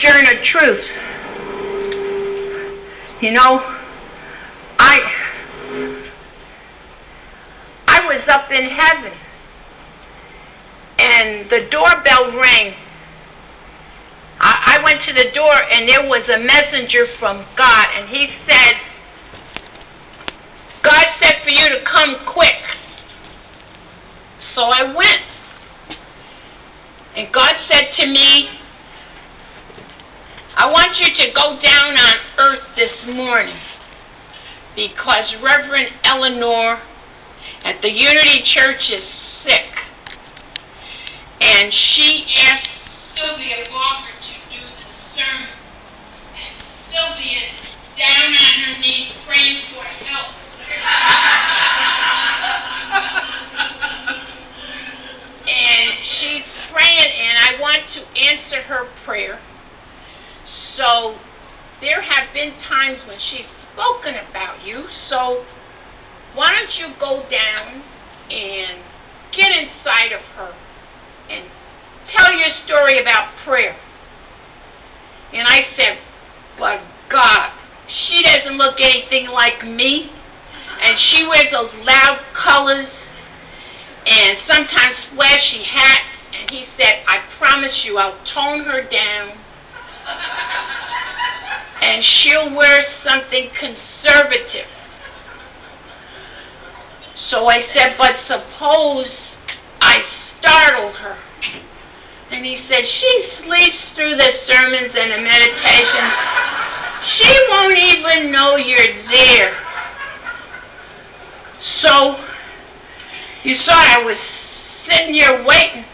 Sojourner truth. You know, I was up in heaven, and the doorbell rang. I went to the door, and there was a messenger from God, and he said, God said for you to come quick. So I went, and God said to me, I want you to go down on earth this morning because Reverend Eleanor at the Unity Church is sick. And she asked Sylvia Barker to do the sermon. And Sylvia is down on her knees praying for help. And she's praying, and I want to answer her prayer. So there have been times when she's spoken about you. So why don't you go down and get inside of her and tell your story about prayer. And I said, but God, she doesn't look anything like me. And she wears those loud colors and sometimes flashy hats. And he said, I promise you I'll tone her down. And she'll wear something conservative. So I said, but suppose I startle her. And he said, she sleeps through the sermons and the meditations. She won't even know you're there. So, you saw I was sitting here waiting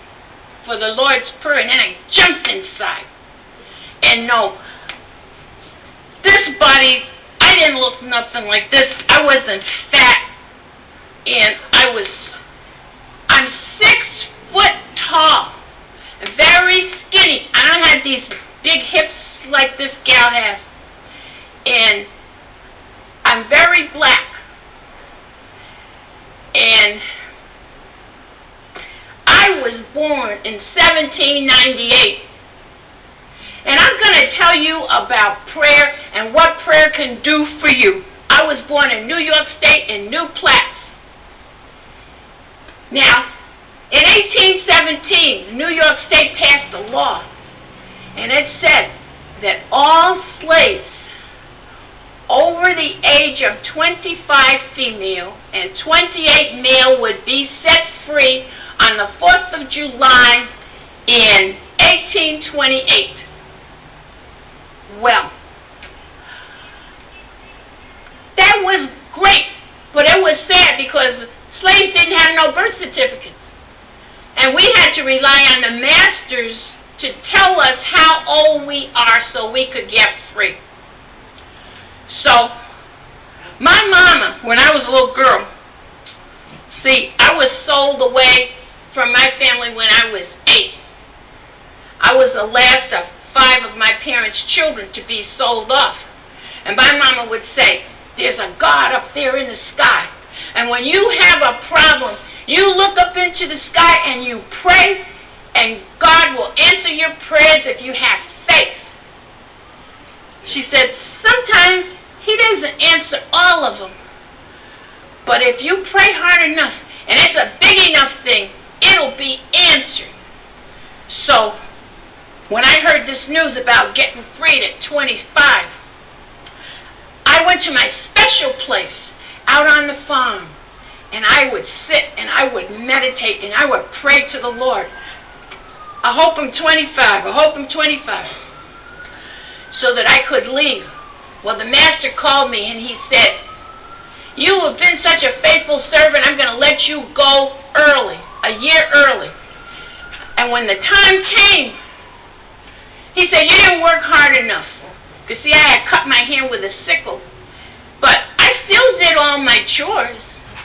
for the Lord's Prayer, and then I jumped inside. And no, this body, I didn't look nothing like this. I wasn't fat. And I'm 6 foot tall, very skinny. I don't have these big hips like this gal has. And I'm very black. And I was born in 1798. And I'm going to tell you about prayer and what prayer can do for you. I was born in New York State in New Platts. Now, in 1817, New York State passed a law, and it said that all slaves over the age of 25 female and 28 male would be set free on the 4th of July in 1828. Well, that was great, but it was sad because slaves didn't have no birth certificates. And we had to rely on the masters to tell us how old we are so we could get free. So, my mama, when I was a little girl, see, I was sold away from my family when I was 8. I was the last of 5 of my parents' children to be sold off. And my mama would say, there's a God up there in the sky. And when you have a problem, you look up into the sky and you pray, and God will answer your prayers if you have faith. She said, sometimes He doesn't answer all of them. But if you pray hard enough, and it's a big enough thing, it'll be answered. So, when I heard this news about getting freed at 25, I went to my special place out on the farm, and I would sit and I would meditate and I would pray to the Lord. I hope I'm 25. I hope I'm 25. So that I could leave. Well, the master called me and he said, you have been such a faithful servant, I'm going to let you go early, a year early. And when the time came, he said, you didn't work hard enough. Because see, I had cut my hair with a sickle. But I still did all my chores.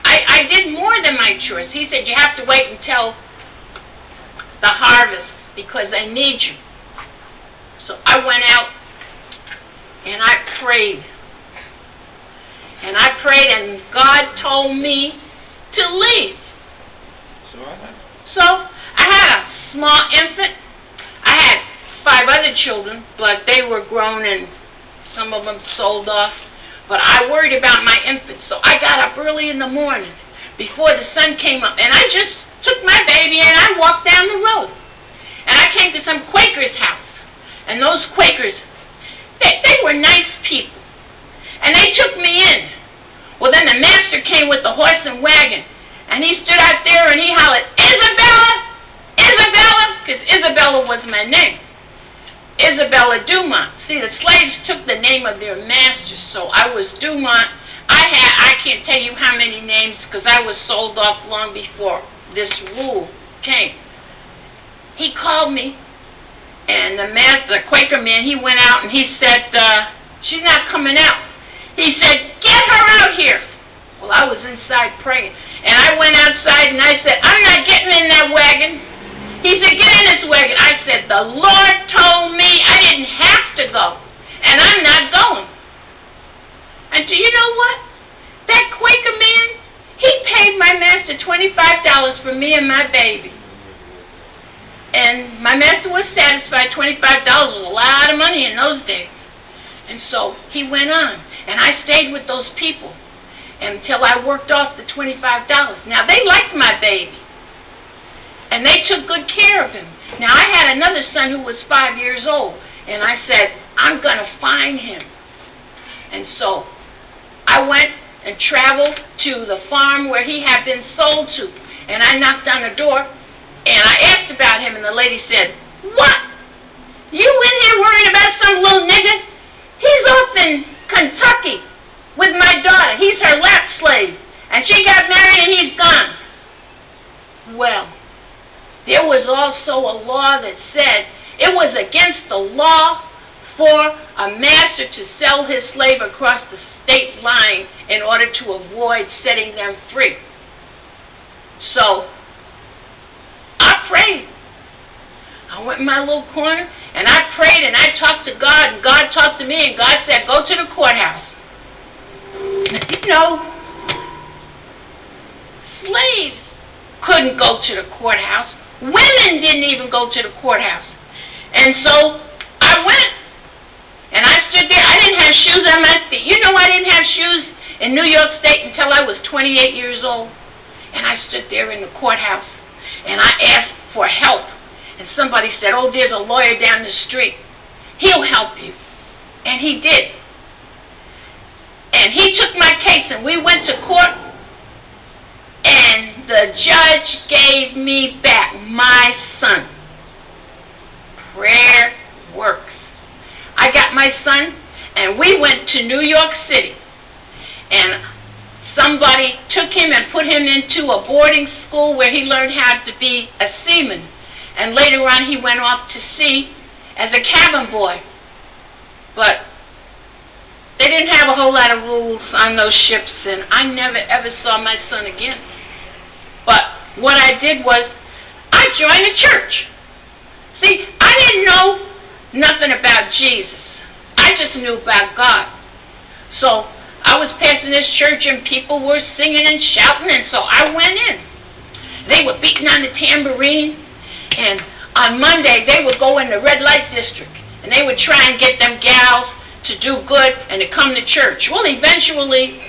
I did more than my chores. He said, you have to wait until the harvest because I need you. So I went out and I prayed. And I prayed and God told me to leave. So I had a small infant. I had 5 other children, but they were grown and some of them sold off. But I worried about my infants, so I got up early in the morning before the sun came up, and I just took my baby and I walked down the road. And I came to some Quakers' house, and those Quakers, they were nice people, and they took me in. Well, then the master came with the horse and wagon, and he stood out there and he hollered, "Isabella! Isabella!" Because Isabella was my name. Isabella Dumont. See, the slaves took the name of their masters, so I was Dumont. I can't tell you how many names because I was sold off long before this rule came. He called me, and the Quaker man, he went out and he said, "She's not coming out." He said, "Get her out here." Well, I was inside praying, and I went outside and I said, "I'm not getting in that wagon." He said, "Get in this wagon." I said, "The Lord told me I didn't have to go, and I'm not going." And do you know what? That Quaker man, he paid my master $25 for me and my baby. And my master was satisfied. $25 was a lot of money in those days. And so he went on, and I stayed with those people until I worked off the $25. Now, they liked my baby, and they took good care of him. Now, I had another son who was 5 years old, and I said, I'm going to find him. And so I went and traveled to the farm where he had been sold to, and I knocked on the door, and I asked about him, and the lady said, "What? You in here worrying about some little nigger? He's off in Kentucky with my daughter. He's her lap slave, and she got married and he's gone." Well, there was also a law that said it was against the law for a master to sell his slave across the state line in order to avoid setting them free. So I prayed. I went in my little corner, and I prayed, and I talked to God, and God talked to me, and God said, "Go to the courthouse." You know, slaves couldn't go to the courthouse. Women didn't even go to the courthouse. And so I went, and I stood there. I didn't have shoes on my feet. You know, I didn't have shoes in New York State until I was 28 years old. And I stood there in the courthouse, and I asked for help. And somebody said, "Oh, there's a lawyer down the street. He'll help you." And he did. And he took my case, and we went to court, and the judge gave me back my son. Prayer works. I got my son, and we went to New York City, and somebody took him and put him into a boarding school where he learned how to be a seaman. And later on, he went off to sea as a cabin boy. But they didn't have a whole lot of rules on those ships, and I never ever saw my son again. But what I did was, I joined a church. See, I didn't know nothing about Jesus. I just knew about God. So I was passing this church, and people were singing and shouting, and so I went in. They were beating on the tambourine, and on Monday, they would go in the red light district, and they would try and get them gals to do good and to come to church. Well, eventually,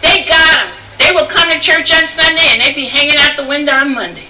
they got them. They would come to church on Sunday, and they'd be hanging out the window on Monday.